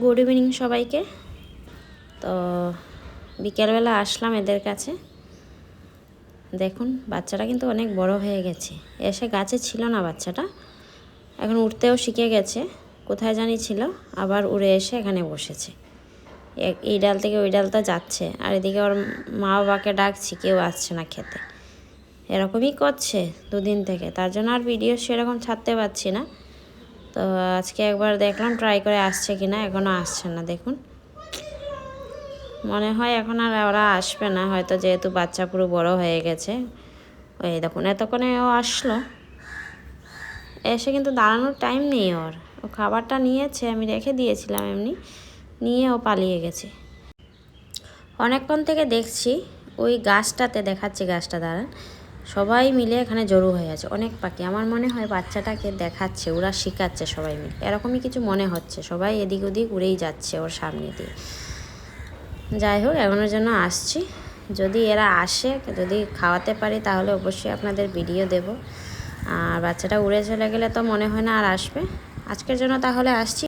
Good evening সবাইকে। তো বিকেলবেলা আসলাম এদের কাছে। দেখুন বাচ্চাটা কিন্তু অনেক বড় হয়ে গেছে। এসে গাছে ছিল না বাচ্চাটা, এখন উঠতেও শিখে গেছে। কোথায় জানি ছিল, আবার উড়ে এসে এখানে বসেছে। এই ডাল থেকে ওই ডালটা যাচ্ছে, আর এদিকে ওর মা বাবাকে ডাকছি, কেউ আসছে না খেতে। এরকমই করছে দুদিন থেকে, তার জন্য আর ভিডিও সেরকম ছাড়তে পারছি না। তো আজকে একবার দেখলাম ট্রাই করে আসছে কিনা, এখনও আসছে না। দেখুন মনে হয় এখন আর ওরা আসবে না হয়তো, যেহেতু বাচ্চা পুরো বড় হয়ে গেছে। ওই দেখুন এতক্ষণে ও আসলো, এসে কিন্তু দাঁড়ানোর টাইম নেই ওর। ও খাবারটা নিয়েছে, আমি রেখে দিয়েছিলাম এমনি, নিয়ে ও পালিয়ে গেছে। অনেকক্ষণ থেকে দেখছি ওই গাছটাতে, দেখাচ্ছি গাছটা, দাঁড়ান। সবাই মিলে এখানে জড়ো হয়ে আছে, অনেক পাখি। আমার মনে হয় বাচ্চাটাকে দেখাচ্ছে, ওরা শিখাচ্ছে সবাই মিলে, এরকমই কিছু মনে হচ্ছে। সবাই এদিক ওদিক উড়েই যাচ্ছে ওর সামনে দিয়ে। যাই হোক, এখনের জন্য আসছি। যদি এরা আসে, যদি খাওয়াতে পারি তাহলে অবশ্যই আপনাদের ভিডিও দেব। আর বাচ্চাটা উড়ে চলে গেলে তো মনে হয় না আর আসবে। আজকের জন্য তাহলে আসছি।